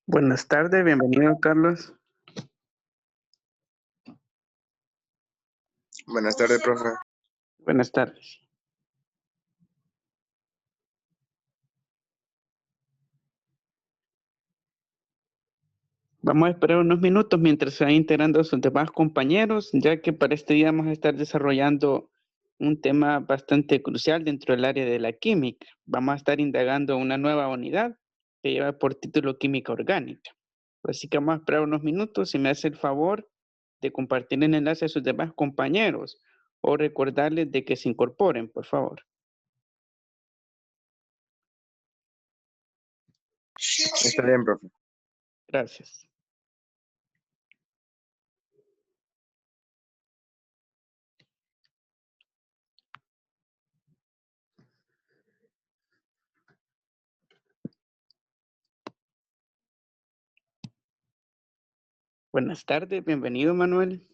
Buenas tardes, bienvenido Carlos. Buenas tardes, profe. Buenas tardes. Vamos a esperar unos minutos mientras se van integrando sus demás compañeros, ya que para este día vamos a estar desarrollando un tema bastante crucial dentro del área de la química. Vamos a estar indagando una nueva unidad que lleva por título Química Orgánica. Así que vamos a esperar unos minutos y me hace el favor de compartir el enlace a sus demás compañeros o recordarles de que se incorporen, por favor. Está bien, profe. Gracias. Buenas tardes, bienvenido Manuel.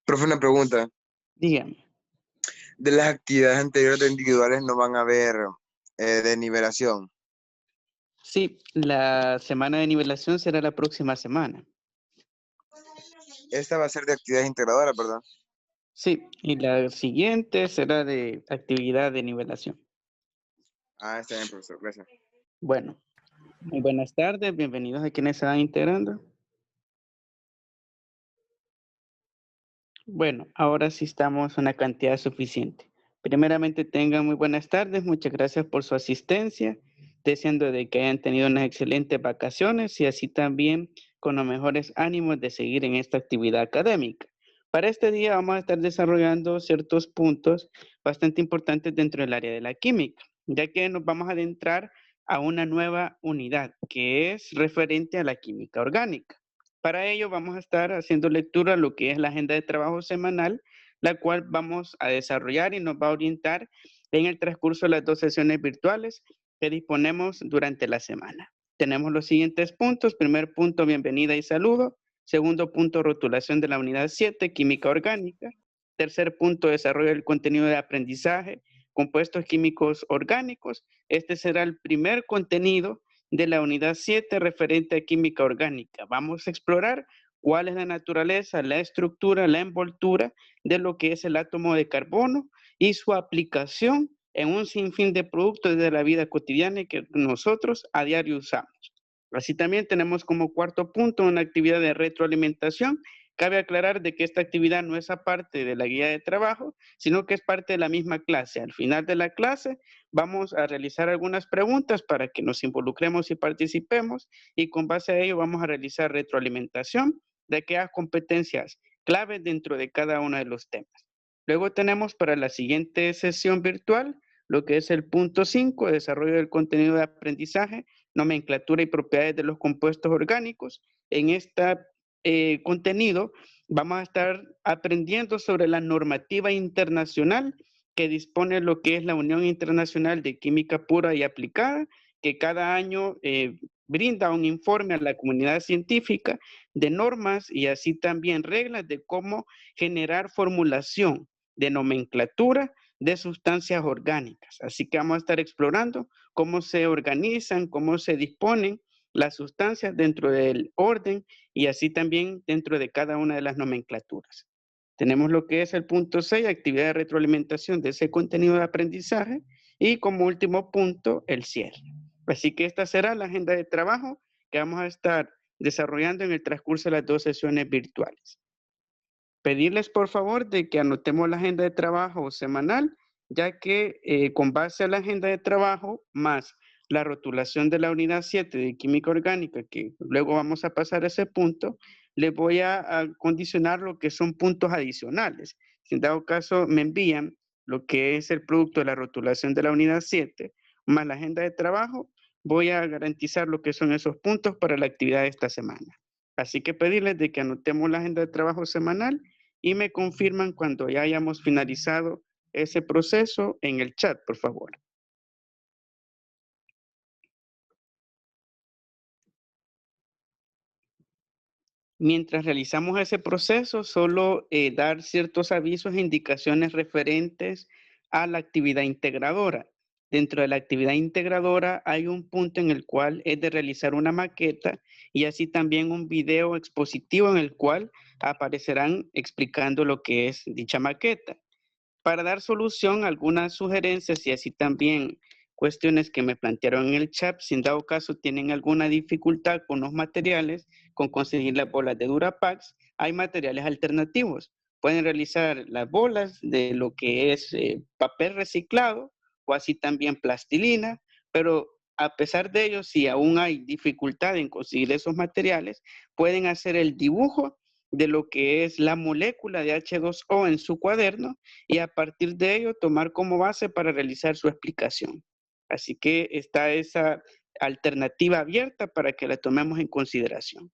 Profe, una pregunta. Dígame. De las actividades anteriores de individuales no van a haber de nivelación. Sí, la semana de nivelación será la próxima semana. Esta va a ser de actividades integradoras, ¿verdad? Sí, y la siguiente será de actividad de nivelación. Ah, está bien, profesor. Gracias. Bueno, muy buenas tardes, bienvenidos a quienes se van integrando. Bueno, ahora sí estamos una cantidad suficiente. Primeramente tengan muy buenas tardes, muchas gracias por su asistencia, deseando de que hayan tenido unas excelentes vacaciones y así también con los mejores ánimos de seguir en esta actividad académica. Para este día vamos a estar desarrollando ciertos puntos bastante importantes dentro del área de la química, ya que nos vamos a adentrar a una nueva unidad que es referente a la química orgánica. Para ello vamos a estar haciendo lectura a lo que es la agenda de trabajo semanal, la cual vamos a desarrollar y nos va a orientar en el transcurso de las 2 sesiones virtuales que disponemos durante la semana. Tenemos los siguientes puntos. Primer punto, bienvenida y saludo. Segundo punto, rotulación de la unidad 7, química orgánica. Tercer punto, desarrollo del contenido de aprendizaje, compuestos químicos orgánicos. Este será el primer contenido de la unidad 7 referente a química orgánica. Vamos a explorar cuál es la naturaleza, la estructura, la envoltura de lo que es el átomo de carbono y su aplicación en un sinfín de productos de la vida cotidiana que nosotros a diario usamos. Así también tenemos como cuarto punto una actividad de retroalimentación. Cabe aclarar de que esta actividad no es aparte de la guía de trabajo, sino que es parte de la misma clase. Al final de la clase vamos a realizar algunas preguntas para que nos involucremos y participemos y con base a ello vamos a realizar retroalimentación de aquellas competencias claves dentro de cada uno de los temas. Luego tenemos para la siguiente sesión virtual lo que es el punto 5, desarrollo del contenido de aprendizaje, nomenclatura y propiedades de los compuestos orgánicos. En este contenido vamos a estar aprendiendo sobre la normativa internacional que dispone lo que es la Unión Internacional de Química Pura y Aplicada, que cada año brinda un informe a la comunidad científica de normas y así también reglas de cómo generar formulación de nomenclatura de sustancias orgánicas. Así que vamos a estar explorando cómo se organizan, cómo se disponen las sustancias dentro del orden y así también dentro de cada una de las nomenclaturas. Tenemos lo que es el punto 6, actividad de retroalimentación de ese contenido de aprendizaje y como último punto, el cierre. Así que esta será la agenda de trabajo que vamos a estar desarrollando en el transcurso de las 2 sesiones virtuales. Pedirles por favor de que anotemos la agenda de trabajo semanal, ya que con base a la agenda de trabajo más la rotulación de la unidad 7 de química orgánica, que luego vamos a pasar a ese punto, les voy a condicionar lo que son puntos adicionales. Si en dado caso me envían lo que es el producto de la rotulación de la unidad 7 más la agenda de trabajo, voy a garantizar lo que son esos puntos para la actividad de esta semana. Así que pedirles de que anotemos la agenda de trabajo semanal y me confirman cuando ya hayamos finalizado ese proceso en el chat, por favor. Mientras realizamos ese proceso, solo dar ciertos avisos e indicaciones referentes a la actividad integradora. Dentro de la actividad integradora hay un punto en el cual es de realizar una maqueta y así también un video expositivo en el cual aparecerán explicando lo que es dicha maqueta. Para dar solución a algunas sugerencias y así también cuestiones que me plantearon en el chat, si en dado caso tienen alguna dificultad con los materiales, con conseguir las bolas de Durapax, hay materiales alternativos. Pueden realizar las bolas de lo que es papel reciclado o así también plastilina, pero a pesar de ello, si aún hay dificultad en conseguir esos materiales, pueden hacer el dibujo de lo que es la molécula de H2O en su cuaderno y a partir de ello tomar como base para realizar su explicación. Así que está esa alternativa abierta para que la tomemos en consideración.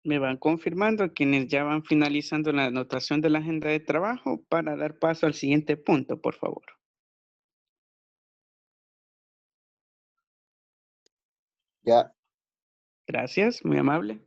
Me van confirmando quienes ya van finalizando la anotación de la agenda de trabajo para dar paso al siguiente punto, por favor. Ya. Gracias, muy amable.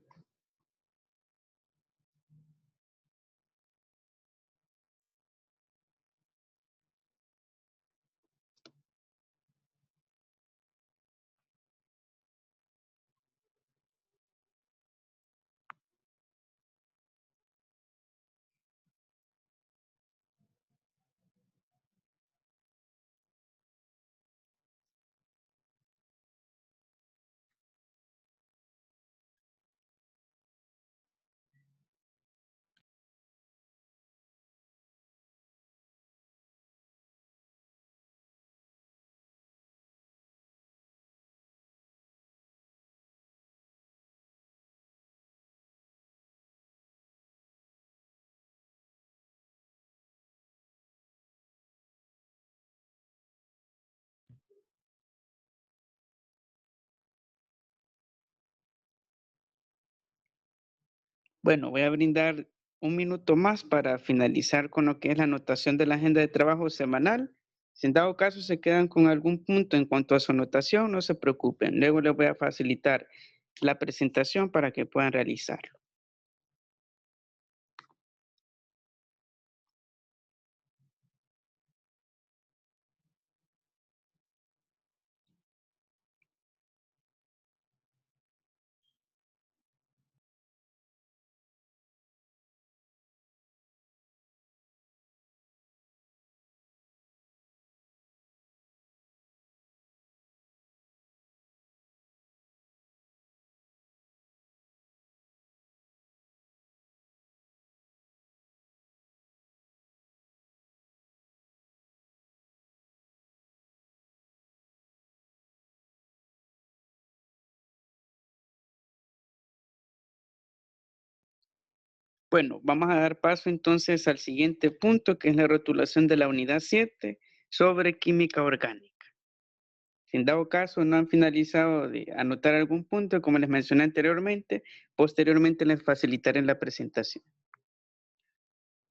Bueno, voy a brindar un minuto más para finalizar con lo que es la anotación de la agenda de trabajo semanal. Si en dado caso se quedan con algún punto en cuanto a su anotación, no se preocupen. Luego les voy a facilitar la presentación para que puedan realizarlo. Bueno, vamos a dar paso entonces al siguiente punto, que es la rotulación de la unidad 7 sobre química orgánica. Si en dado caso no han finalizado de anotar algún punto, como les mencioné anteriormente, posteriormente les facilitaré la presentación.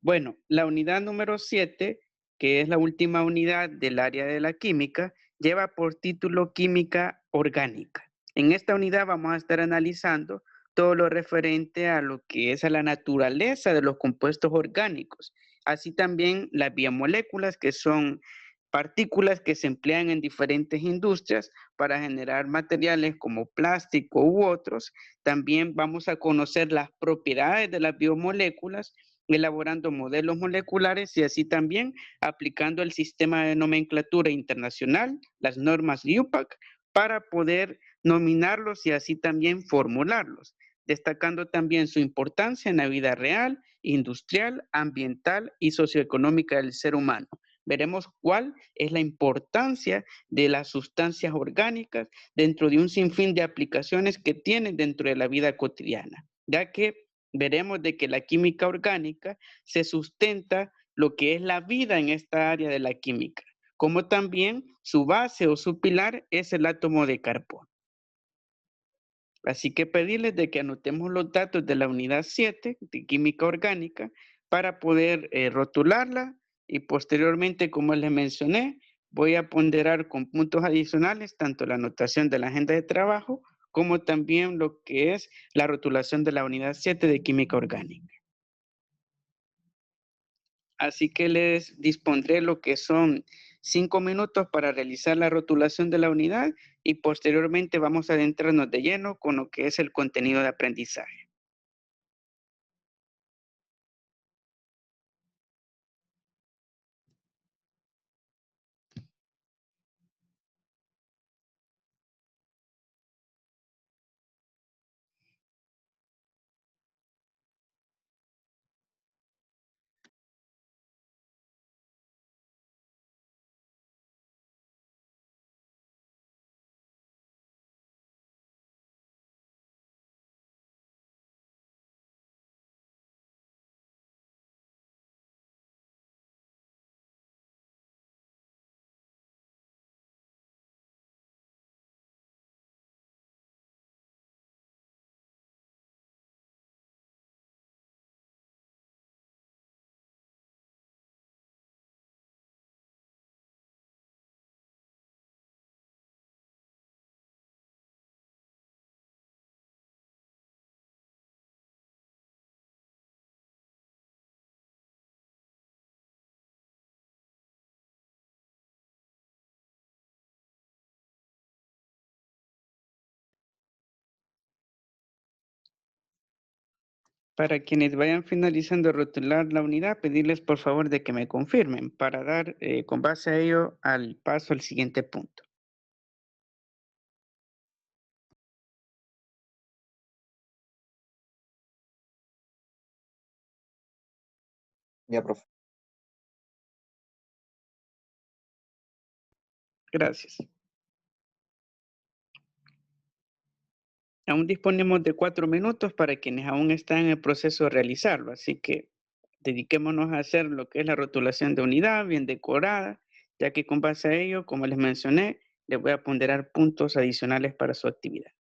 Bueno, la unidad número 7, que es la última unidad del área de la química, lleva por título Química Orgánica. En esta unidad vamos a estar analizando todo lo referente a lo que es a la naturaleza de los compuestos orgánicos, así también las biomoléculas, que son partículas que se emplean en diferentes industrias para generar materiales como plástico u otros. También vamos a conocer las propiedades de las biomoléculas, elaborando modelos moleculares y así también aplicando el sistema de nomenclatura internacional, las normas IUPAC, para poder nominarlos y así también formularlos, destacando también su importancia en la vida real, industrial, ambiental y socioeconómica del ser humano. Veremos cuál es la importancia de las sustancias orgánicas dentro de un sinfín de aplicaciones que tienen dentro de la vida cotidiana, ya que veremos de que la química orgánica se sustenta lo que es la vida en esta área de la química, como también su base o su pilar es el átomo de carbono. Así que pedirles de que anotemos los datos de la unidad 7 de química orgánica para poder rotularla y posteriormente, como les mencioné, voy a ponderar con puntos adicionales tanto la anotación de la agenda de trabajo como también lo que es la rotulación de la unidad 7 de química orgánica. Así que les dispondré lo que son 5 minutos para realizar la rotulación de la unidad y posteriormente vamos a adentrarnos de lleno con lo que es el contenido de aprendizaje. Para quienes vayan finalizando de rotular la unidad, pedirles por favor de que me confirmen para dar con base a ello al paso al siguiente punto. Ya, profe. Gracias. Aún disponemos de 4 minutos para quienes aún están en el proceso de realizarlo, así que dediquémonos a hacer lo que es la rotulación de unidad bien decorada, ya que con base a ello, como les mencioné, les voy a ponderar puntos adicionales para su actividad.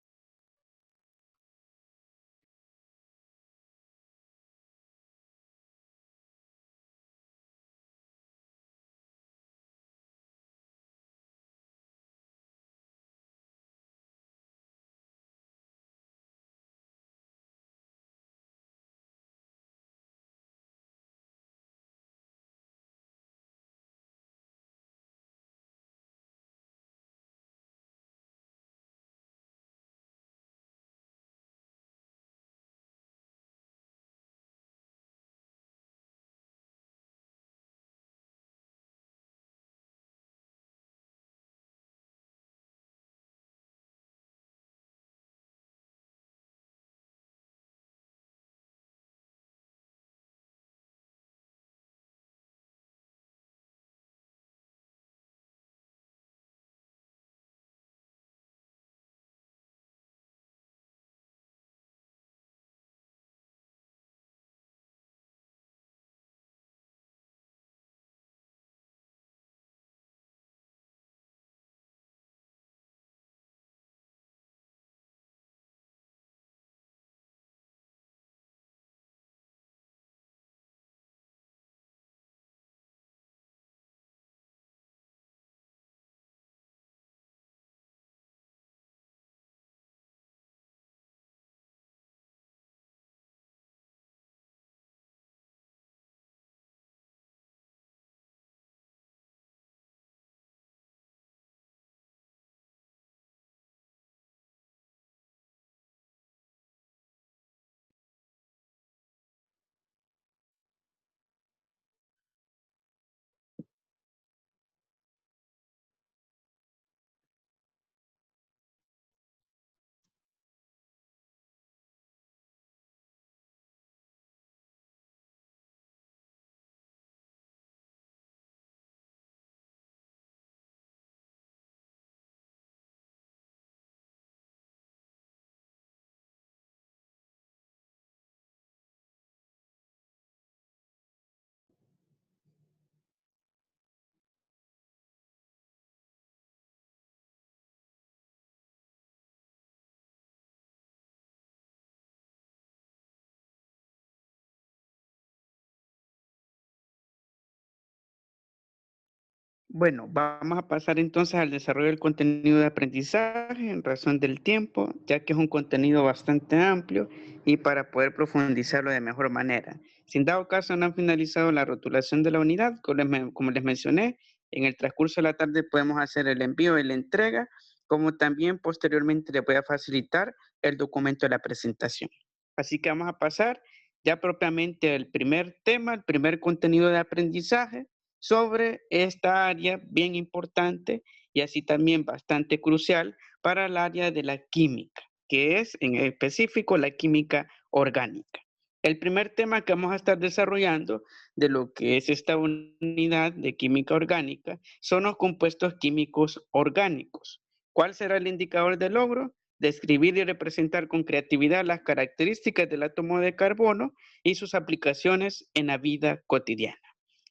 Bueno, vamos a pasar entonces al desarrollo del contenido de aprendizaje en razón del tiempo, ya que es un contenido bastante amplio y para poder profundizarlo de mejor manera. Si en dado caso no han finalizado la rotulación de la unidad, como les mencioné, en el transcurso de la tarde podemos hacer el envío y la entrega, como también posteriormente les voy a facilitar el documento de la presentación. Así que vamos a pasar ya propiamente al primer tema, el primer contenido de aprendizaje, sobre esta área bien importante y así también bastante crucial para el área de la química, que es en específico la química orgánica. El primer tema que vamos a estar desarrollando de lo que es esta unidad de química orgánica son los compuestos químicos orgánicos. ¿Cuál será el indicador de logro? Describir y representar con creatividad las características del átomo de carbono y sus aplicaciones en la vida cotidiana.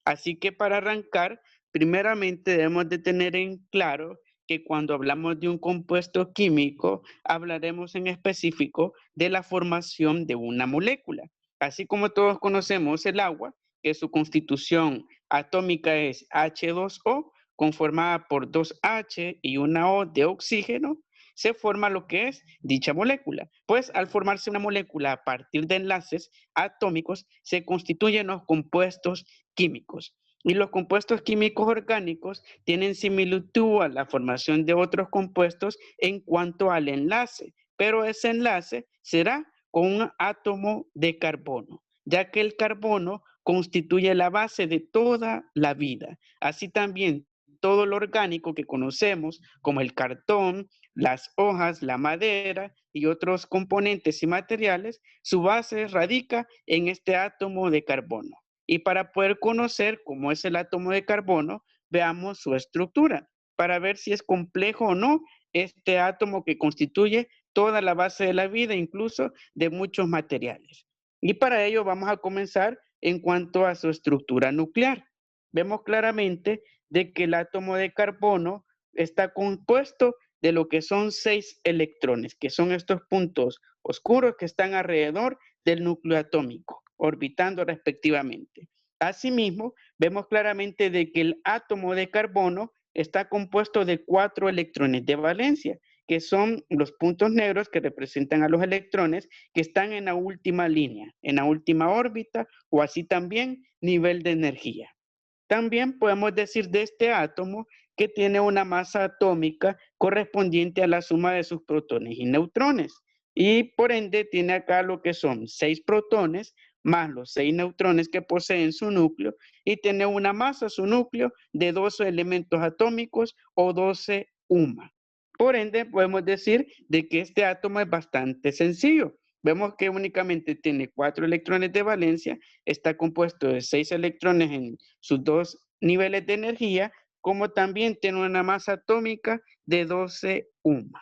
Así que para arrancar, primeramente debemos de tener en claro que cuando hablamos de un compuesto químico, hablaremos en específico de la formación de una molécula. Así como todos conocemos el agua, que su constitución atómica es H2O, conformada por 2H y una O de oxígeno, se forma lo que es dicha molécula. Pues al formarse una molécula a partir de enlaces atómicos, se constituyen los compuestos químicos. Y los compuestos químicos orgánicos tienen similitud a la formación de otros compuestos en cuanto al enlace, pero ese enlace será con un átomo de carbono, ya que el carbono constituye la base de toda la vida. Así también todo lo orgánico que conocemos, como el cartón, las hojas, la madera y otros componentes y materiales, su base radica en este átomo de carbono. Y para poder conocer cómo es el átomo de carbono, veamos su estructura, para ver si es complejo o no este átomo que constituye toda la base de la vida, incluso de muchos materiales. Y para ello vamos a comenzar en cuanto a su estructura nuclear. Vemos claramente de que el átomo de carbono está compuesto de lo que son 6 electrones, que son estos puntos oscuros que están alrededor del núcleo atómico, orbitando respectivamente. Asimismo, vemos claramente de que el átomo de carbono está compuesto de 4 electrones de valencia, que son los puntos negros que representan a los electrones que están en la última línea, en la última órbita o así también nivel de energía. También podemos decir de este átomo que tiene una masa atómica correspondiente a la suma de sus protones y neutrones. Y por ende tiene acá lo que son 6 protones más los 6 neutrones que posee en su núcleo y tiene una masa, su núcleo, de 12 elementos atómicos o 12 UMA. Por ende podemos decir de que este átomo es bastante sencillo. Vemos que únicamente tiene 4 electrones de valencia, está compuesto de 6 electrones en sus dos niveles de energía, como también tiene una masa atómica de 12 UMA.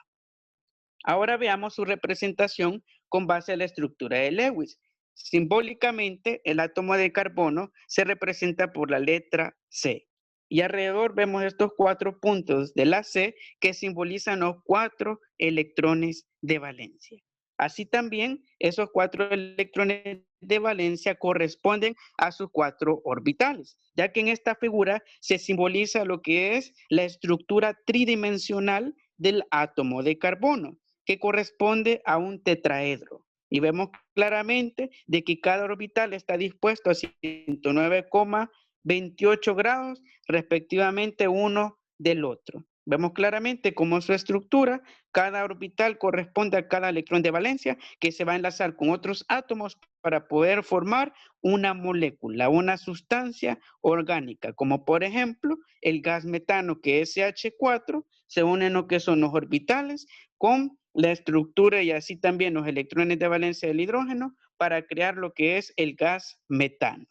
Ahora veamos su representación con base a la estructura de Lewis. Simbólicamente, el átomo de carbono se representa por la letra C. Y alrededor vemos estos 4 puntos de la C que simbolizan los 4 electrones de valencia. Así también, esos 4 electrones de valencia corresponden a sus 4 orbitales, ya que en esta figura se simboliza lo que es la estructura tridimensional del átomo de carbono, que corresponde a un tetraedro. Y vemos claramente de que cada orbital está dispuesto a 109,28 grados, respectivamente uno del otro. Vemos claramente cómo su estructura, cada orbital corresponde a cada electrón de valencia que se va a enlazar con otros átomos para poder formar una molécula, una sustancia orgánica, como por ejemplo el gas metano que es CH4, se unen lo que son los orbitales con la estructura y así también los electrones de valencia del hidrógeno para crear lo que es el gas metano.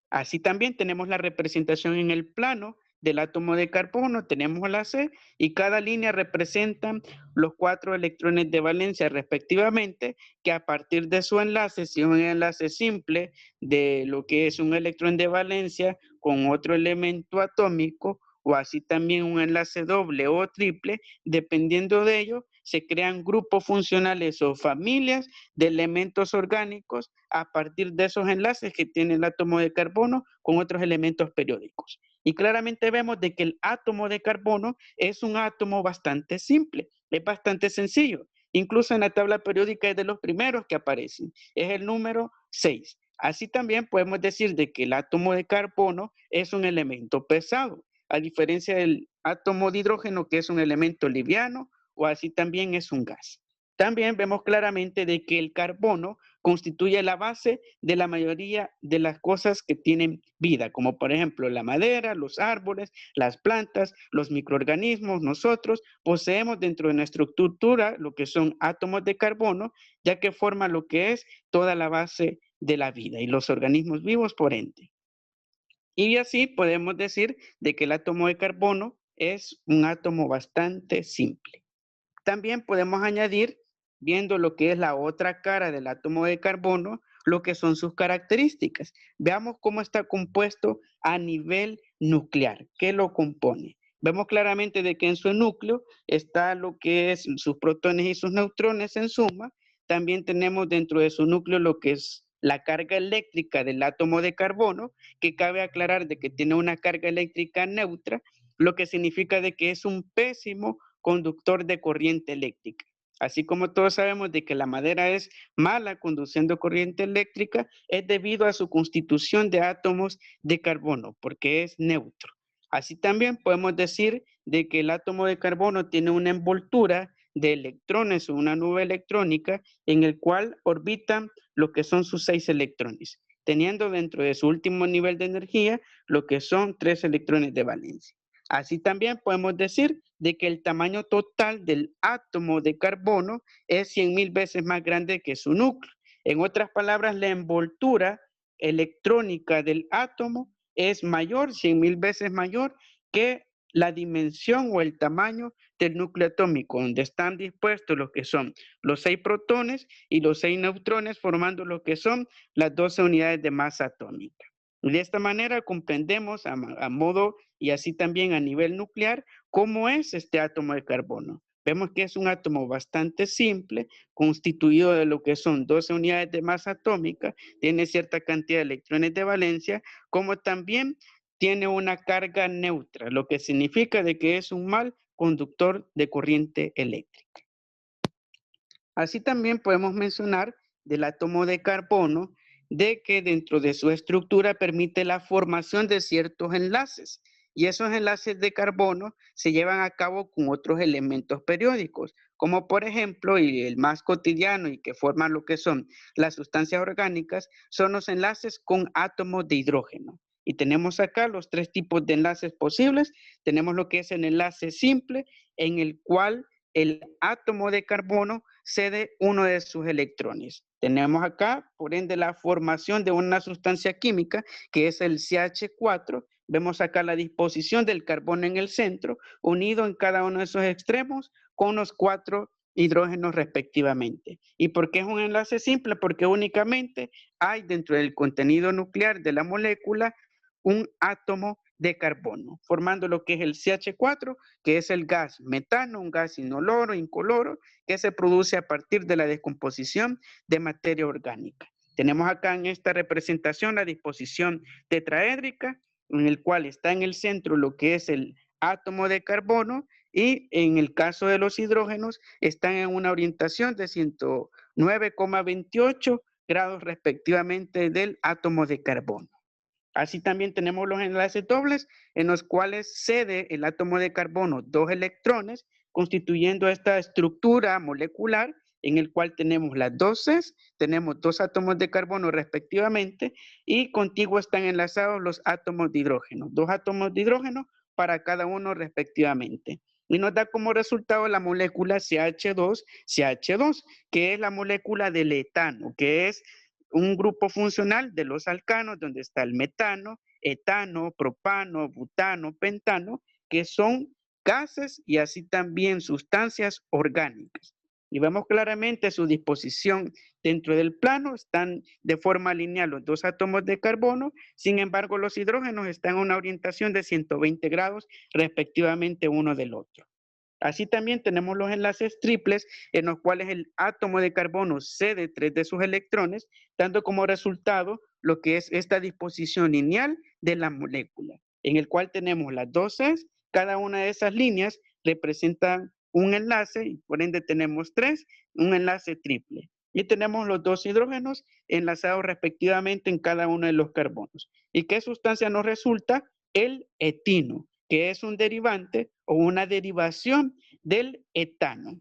Así también tenemos la representación en el plano del átomo de carbono, tenemos la C y cada línea representa los 4 electrones de valencia respectivamente, que a partir de su enlace, si es un enlace simple de lo que es un electrón de valencia con otro elemento atómico o así también un enlace doble o triple. Dependiendo de ello, se crean grupos funcionales o familias de elementos orgánicos a partir de esos enlaces que tiene el átomo de carbono con otros elementos periódicos. Y claramente vemos de que el átomo de carbono es un átomo bastante simple, es bastante sencillo. Incluso en la tabla periódica es de los primeros que aparecen, es el número 6. Así también podemos decir de que el átomo de carbono es un elemento pesado, a diferencia del átomo de hidrógeno, que es un elemento liviano, o así también es un gas. También vemos claramente de que el carbono constituye la base de la mayoría de las cosas que tienen vida, como por ejemplo la madera, los árboles, las plantas, los microorganismos. Nosotros poseemos dentro de nuestra estructura lo que son átomos de carbono, ya que forman lo que es toda la base de la vida y los organismos vivos por ende. Y así podemos decir de que el átomo de carbono es un átomo bastante simple. También podemos añadir, viendo lo que es la otra cara del átomo de carbono, lo que son sus características. Veamos cómo está compuesto a nivel nuclear, qué lo compone. Vemos claramente de que en su núcleo está lo que es sus protones y sus neutrones en suma. También tenemos dentro de su núcleo lo que es la carga eléctrica del átomo de carbono, que cabe aclarar de que tiene una carga eléctrica neutra, lo que significa de que es un pésimo conductor de corriente eléctrica. Así como todos sabemos de que la madera es mala conduciendo corriente eléctrica, es debido a su constitución de átomos de carbono, porque es neutro. Así también podemos decir de que el átomo de carbono tiene una envoltura de electrones o una nube electrónica en el cual orbitan lo que son sus 6 electrones, teniendo dentro de su último nivel de energía lo que son 3 electrones de valencia. Así también podemos decir de que el tamaño total del átomo de carbono es 100.000 veces más grande que su núcleo. En otras palabras, la envoltura electrónica del átomo es mayor, 100.000 veces mayor que la dimensión o el tamaño del núcleo atómico, donde están dispuestos lo que son los 6 protones y los 6 neutrones, formando lo que son las 12 unidades de masa atómica. De esta manera comprendemos a modo y así también a nivel nuclear cómo es este átomo de carbono. Vemos que es un átomo bastante simple, constituido de lo que son 12 unidades de masa atómica, tiene cierta cantidad de electrones de valencia, como también tiene una carga neutra, lo que significa de que es un mal conductor de corriente eléctrica. Así también podemos mencionar del átomo de carbono de que dentro de su estructura permite la formación de ciertos enlaces y esos enlaces de carbono se llevan a cabo con otros elementos periódicos, como por ejemplo, y el más cotidiano y que forman lo que son las sustancias orgánicas, son los enlaces con átomos de hidrógeno. Y tenemos acá los 3 tipos de enlaces posibles. Tenemos lo que es el enlace simple, en el cual el átomo de carbono cede uno de sus electrones. Tenemos acá, por ende, la formación de una sustancia química que es el CH4. Vemos acá la disposición del carbono en el centro, unido en cada uno de esos extremos con los 4 hidrógenos respectivamente. ¿Y por qué es un enlace simple? Porque únicamente hay dentro del contenido nuclear de la molécula un átomo de carbono, formando lo que es el CH4, que es el gas metano, un gas inoloro, incoloro, que se produce a partir de la descomposición de materia orgánica. Tenemos acá en esta representación la disposición tetraédrica, en el cual está en el centro lo que es el átomo de carbono y en el caso de los hidrógenos están en una orientación de 109,28 grados respectivamente del átomo de carbono. Así también tenemos los enlaces dobles en los cuales cede el átomo de carbono 2 electrones, constituyendo esta estructura molecular en el cual tenemos las 2 Cs, tenemos 2 átomos de carbono respectivamente y contigo están enlazados los átomos de hidrógeno, 2 átomos de hidrógeno para cada uno respectivamente. Y nos da como resultado la molécula CH2, que es la molécula del etano, que es un grupo funcional de los alcanos donde está el metano, etano, propano, butano, pentano, que son gases y así también sustancias orgánicas. Y vemos claramente su disposición dentro del plano, están de forma lineal los dos átomos de carbono, sin embargo los hidrógenos están en una orientación de 120 grados respectivamente uno del otro. Así también tenemos los enlaces triples en los cuales el átomo de carbono cede 3 de sus electrones, dando como resultado lo que es esta disposición lineal de la molécula, en el cual tenemos las dos Cs, cada una de esas líneas representa un enlace y por ende tenemos 3, un enlace triple. Y tenemos los dos hidrógenos enlazados respectivamente en cada uno de los carbonos. ¿Y qué sustancia nos resulta? El etino, que es un derivante o una derivación del etano.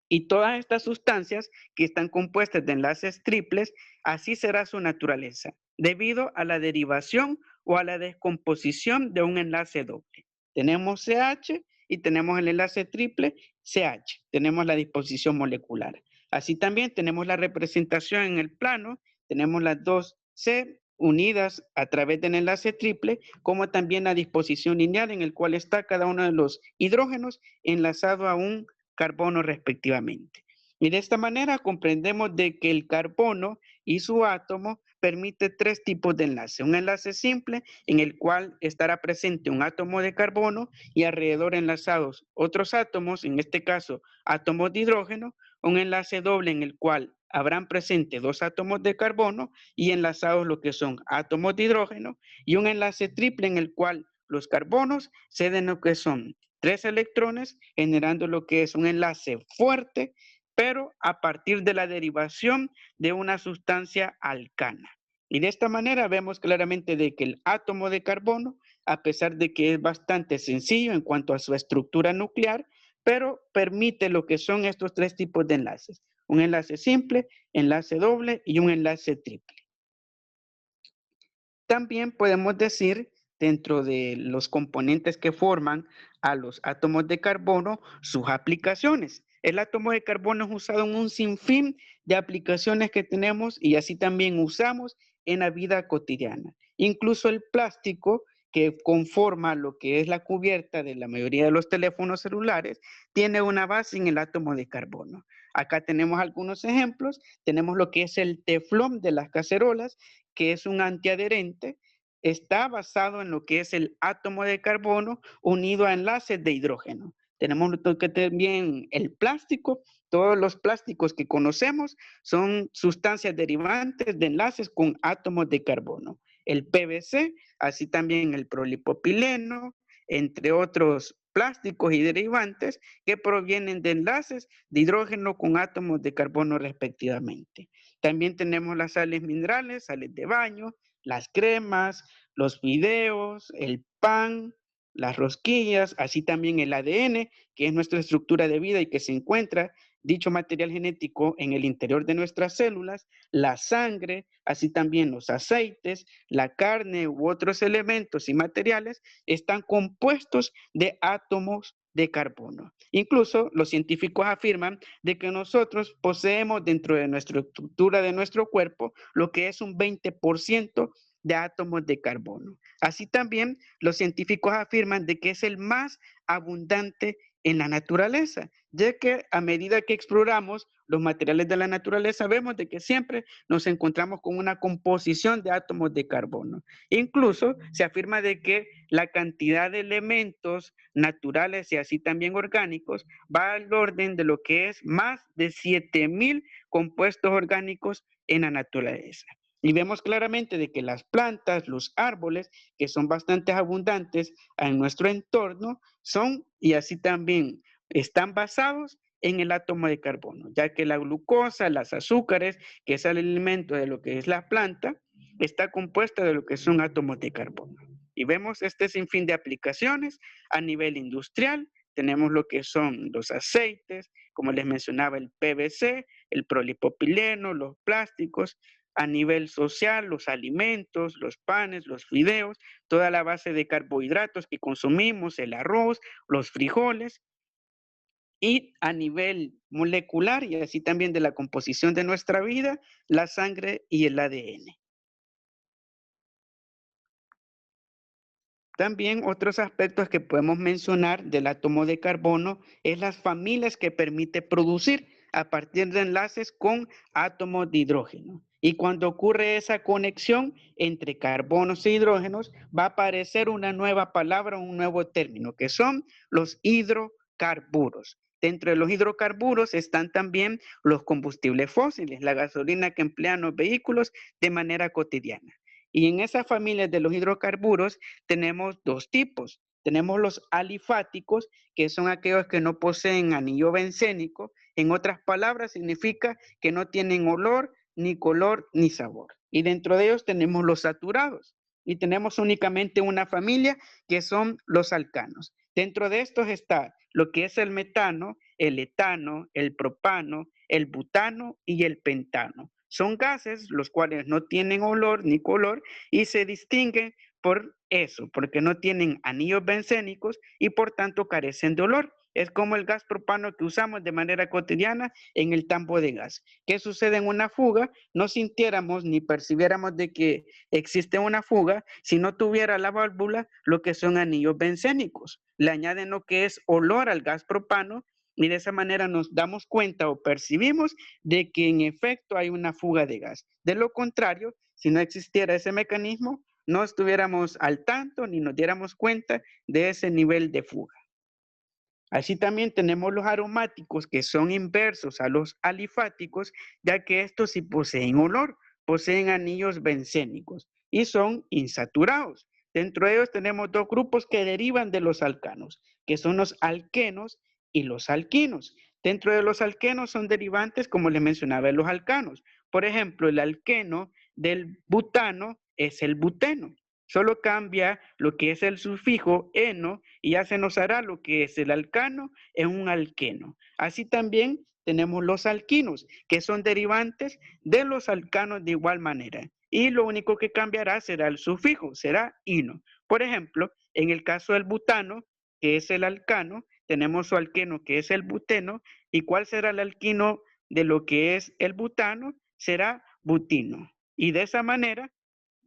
Y todas estas sustancias que están compuestas de enlaces triples, así será su naturaleza, debido a la derivación o a la descomposición de un enlace doble. Tenemos CH y tenemos el enlace triple CH. Tenemos la disposición molecular. Así también tenemos la representación en el plano. Tenemos las dos C unidas a través del enlace triple, como también la disposición lineal en el cual está cada uno de los hidrógenos enlazado a un carbono respectivamente. Y de esta manera comprendemos de que el carbono y su átomo permite tres tipos de enlace. Un enlace simple en el cual estará presente un átomo de carbono y alrededor enlazados otros átomos, en este caso átomos de hidrógeno. Un enlace doble en el cual habrán presente dos átomos de carbono y enlazados lo que son átomos de hidrógeno. Y un enlace triple en el cual los carbonos ceden lo que son 3 electrones, generando lo que es un enlace fuerte, pero a partir de la derivación de una sustancia alcana. Y de esta manera vemos claramente de que el átomo de carbono, a pesar de que es bastante sencillo en cuanto a su estructura nuclear, pero permite lo que son estos tres tipos de enlaces. Un enlace simple, enlace doble y un enlace triple. También podemos decir, dentro de los componentes que forman a los átomos de carbono, sus aplicaciones. El átomo de carbono es usado en un sinfín de aplicaciones que tenemos y así también usamos en la vida cotidiana. Incluso el plástico que conforma lo que es la cubierta de la mayoría de los teléfonos celulares tiene una base en el átomo de carbono. Acá tenemos algunos ejemplos. Tenemos lo que es el teflón de las cacerolas, que es un antiadherente, está basado en lo que es el átomo de carbono unido a enlaces de hidrógeno. Tenemos que también el plástico. Todos los plásticos que conocemos son sustancias derivantes de enlaces con átomos de carbono. El PVC, así también el polipropileno, entre otros plásticos y derivantes que provienen de enlaces de hidrógeno con átomos de carbono respectivamente. También tenemos las sales minerales, sales de baño, las cremas, los fideos, el pan, las rosquillas, así también el ADN, que es nuestra estructura de vida y que se encuentra dicho material genético en el interior de nuestras células, la sangre, así también los aceites, la carne u otros elementos y materiales están compuestos de átomos de carbono. Incluso los científicos afirman de que nosotros poseemos dentro de nuestra estructura de nuestro cuerpo lo que es un 20% de átomos de carbono. Así también los científicos afirman de que es el más abundante en la naturaleza, ya que a medida que exploramos los materiales de la naturaleza vemos de que siempre nos encontramos con una composición de átomos de carbono. Incluso se afirma de que la cantidad de elementos naturales y así también orgánicos va al orden de lo que es más de 7,000 compuestos orgánicos en la naturaleza. Y vemos claramente de que las plantas, los árboles, que son bastante abundantes en nuestro entorno, son y así también están basados en el átomo de carbono, ya que la glucosa, las azúcares, que es el alimento de lo que es la planta, está compuesta de lo que son átomos de carbono. Y vemos este sinfín de aplicaciones a nivel industrial. Tenemos lo que son los aceites, como les mencionaba, el PVC, el polipropileno, los plásticos. A nivel social, los alimentos, los panes, los fideos, toda la base de carbohidratos que consumimos, el arroz, los frijoles. Y a nivel molecular y así también de la composición de nuestra vida, la sangre y el ADN. También otros aspectos que podemos mencionar del átomo de carbono es las familias que permite producir. a partir de enlaces con átomos de hidrógeno. Y cuando ocurre esa conexión entre carbonos e hidrógenos, va a aparecer una nueva palabra, un nuevo término, que son los hidrocarburos. Dentro de los hidrocarburos están también los combustibles fósiles, la gasolina que emplean los vehículos de manera cotidiana. Y en esa familia de los hidrocarburos tenemos dos tipos. Tenemos los alifáticos, que son aquellos que no poseen anillo bencénico. En otras palabras, significa que no tienen olor, ni color, ni sabor. Y dentro de ellos tenemos los saturados. Y tenemos únicamente una familia que son los alcanos. Dentro de estos está lo que es el metano, el etano, el propano, el butano y el pentano. Son gases los cuales no tienen olor ni color y se distinguen por eso, porque no tienen anillos bencénicos y por tanto carecen de olor. Es como el gas propano que usamos de manera cotidiana en el tambo de gas. ¿Qué sucede en una fuga? No sintiéramos ni percibiéramos de que existe una fuga si no tuviera la válvula lo que son anillos bencénicos. Le añaden lo que es olor al gas propano y de esa manera nos damos cuenta o percibimos de que en efecto hay una fuga de gas. De lo contrario, si no existiera ese mecanismo, no estuviéramos al tanto ni nos diéramos cuenta de ese nivel de fuga. Así también tenemos los aromáticos que son inversos a los alifáticos, ya que estos sí poseen olor, poseen anillos bencénicos y son insaturados. Dentro de ellos tenemos dos grupos que derivan de los alcanos, que son los alquenos y los alquinos. Dentro de los alquenos son derivantes, como les mencionaba, de los alcanos. Por ejemplo, el alqueno del butano es el buteno. Solo cambia lo que es el sufijo eno y ya se nos hará lo que es el alcano en un alqueno. Así también tenemos los alquinos, que son derivantes de los alcanos de igual manera. Y lo único que cambiará será el sufijo, será ino. Por ejemplo, en el caso del butano, que es el alcano, tenemos su alqueno, que es el buteno. ¿Y cuál será el alquino de lo que es el butano? Será butino. Y de esa manera,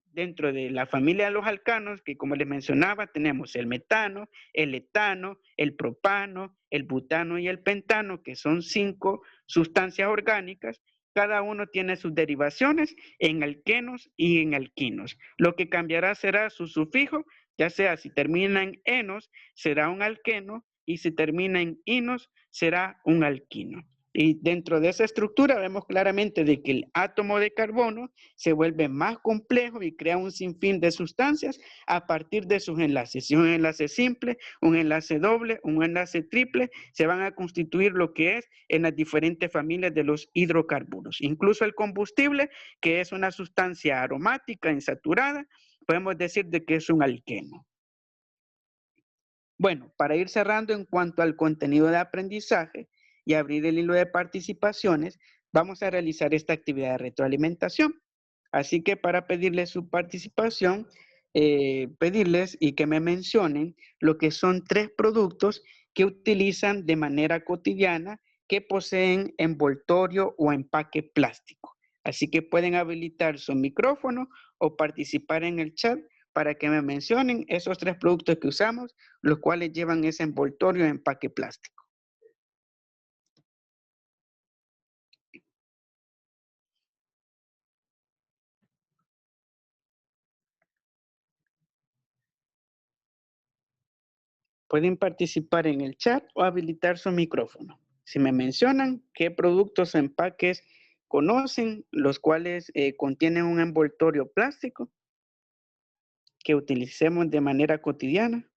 dentro de la familia de los alcanos, que como les mencionaba, tenemos el metano, el etano, el propano, el butano y el pentano, que son 5 sustancias orgánicas. Cada uno tiene sus derivaciones en alquenos y en alquinos. Lo que cambiará será su sufijo, ya sea si termina en enos, será un alqueno, y si termina en inos, será un alquino. Y dentro de esa estructura vemos claramente de que el átomo de carbono se vuelve más complejo y crea un sinfín de sustancias a partir de sus enlaces. Si un enlace simple, un enlace doble, un enlace triple, se van a constituir lo que es en las diferentes familias de los hidrocarburos. Incluso el combustible, que es una sustancia aromática insaturada, podemos decir de que es un alqueno. Bueno, para ir cerrando en cuanto al contenido de aprendizaje y abrir el hilo de participaciones, vamos a realizar esta actividad de retroalimentación. Así que para pedirles su participación, pedirles y que me mencionen lo que son 3 productos que utilizan de manera cotidiana que poseen envoltorio o empaque plástico. Así que pueden habilitar su micrófono o participar en el chat para que me mencionen esos 3 productos que usamos, los cuales llevan ese envoltorio o empaque plástico. Pueden participar en el chat o habilitar su micrófono. Si me mencionan qué productos o empaques conocen, los cuales contienen un envoltorio plástico que utilicemos de manera cotidiana.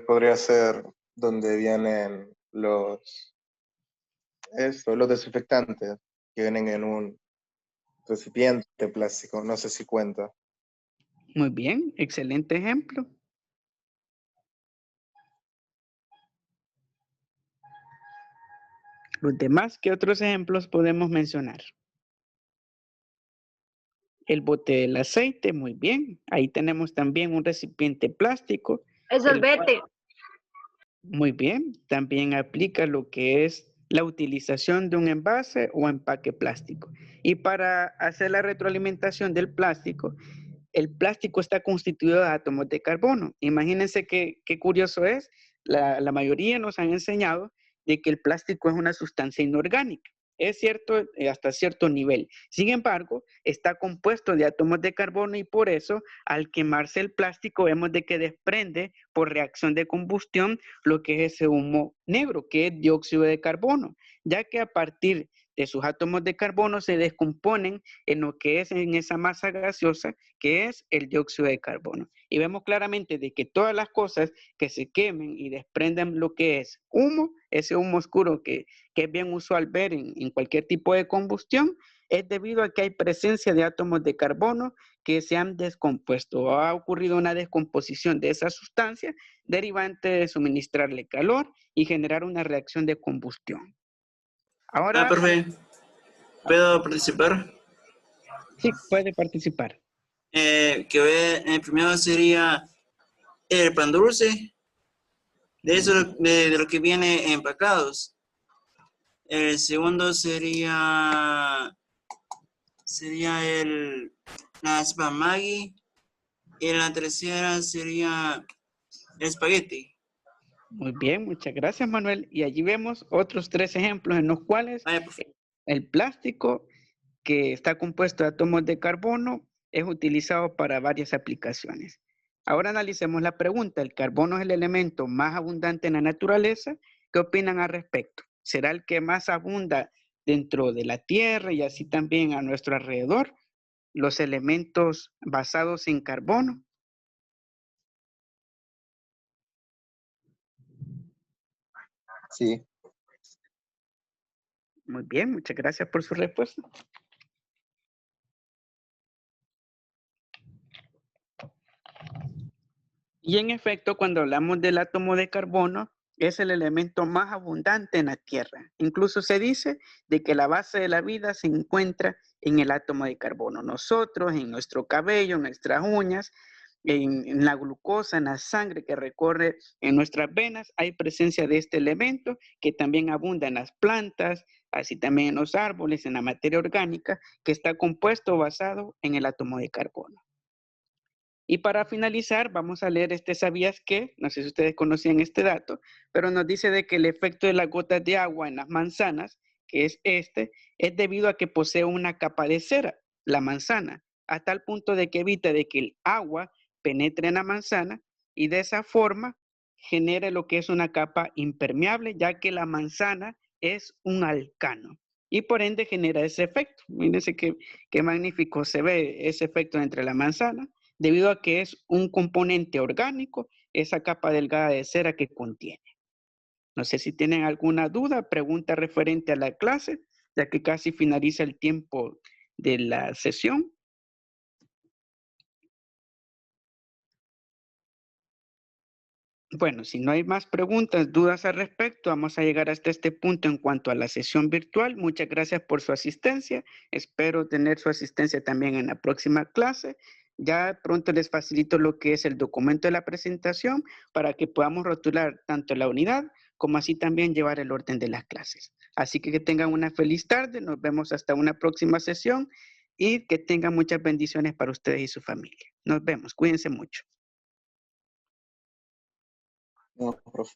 Podría ser donde vienen los desinfectantes que vienen en un recipiente plástico. No sé si cuenta. Muy bien, excelente ejemplo. Los demás, ¿qué otros ejemplos podemos mencionar? El bote del aceite, muy bien. Ahí tenemos también un recipiente plástico. El sorbete. Muy bien. También aplica lo que es la utilización de un envase o empaque plástico. Y para hacer la retroalimentación del plástico, el plástico está constituido de átomos de carbono. Imagínense qué curioso es la mayoría nos han enseñado de que el plástico es una sustancia inorgánica. Es cierto hasta cierto nivel. Sin embargo, está compuesto de átomos de carbono y por eso al quemarse el plástico vemos de que desprende por reacción de combustión lo que es ese humo negro, que es dióxido de carbono, ya que a partir de sus átomos de carbono se descomponen en lo que es en esa masa gaseosa que es el dióxido de carbono. Y vemos claramente de que todas las cosas que se quemen y desprenden lo que es humo, ese humo oscuro que es bien usual ver en cualquier tipo de combustión, es debido a que hay presencia de átomos de carbono que se han descompuesto. Ha ocurrido una descomposición de esa sustancia derivante de suministrarle calor y generar una reacción de combustión. Ahora, Profe, ¿puedo participar? sí, puede participar. El primero sería el pan dulce, de eso de lo que viene empacados. El segundo sería la sopa Maggi. Y la tercera sería el espagueti. Muy bien, muchas gracias, Manuel. Y allí vemos otros 3 ejemplos en los cuales el plástico, que está compuesto de átomos de carbono, es utilizado para varias aplicaciones. Ahora analicemos la pregunta. ¿El carbono es el elemento más abundante en la naturaleza? ¿Qué opinan al respecto? ¿Será el que más abunda dentro de la Tierra y así también a nuestro alrededor? ¿Los elementos basados en carbono? Sí. Muy bien, muchas gracias por su respuesta. Y en efecto, cuando hablamos del átomo de carbono, es el elemento más abundante en la Tierra. Incluso se dice de que la base de la vida se encuentra en el átomo de carbono. Nosotros, en nuestro cabello, en nuestras uñas, en la glucosa, en la sangre que recorre en nuestras venas, hay presencia de este elemento que también abunda en las plantas, así también en los árboles, en la materia orgánica, que está compuesto basado en el átomo de carbono. Y para finalizar, vamos a leer este ¿sabías qué? No sé si ustedes conocían este dato, pero nos dice de que el efecto de las gotas de agua en las manzanas, que es es debido a que posee una capa de cera, la manzana, a tal punto de que evita de que el agua penetre en la manzana y de esa forma genere lo que es una capa impermeable, ya que la manzana es un alcano y por ende genera ese efecto. Mírense qué magnífico se ve ese efecto entre la manzana, debido a que es un componente orgánico, esa capa delgada de cera que contiene. No sé si tienen alguna duda, pregunta referente a la clase, ya que casi finaliza el tiempo de la sesión. Bueno, si no hay más preguntas, dudas al respecto, vamos a llegar hasta este punto en cuanto a la sesión virtual. Muchas gracias por su asistencia. Espero tener su asistencia también en la próxima clase. Ya pronto les facilito lo que es el documento de la presentación para que podamos rotular tanto la unidad como así también llevar el orden de las clases. Así que tengan una feliz tarde. Nos vemos hasta una próxima sesión y que tengan muchas bendiciones para ustedes y su familia. Nos vemos. Cuídense mucho. No, profe.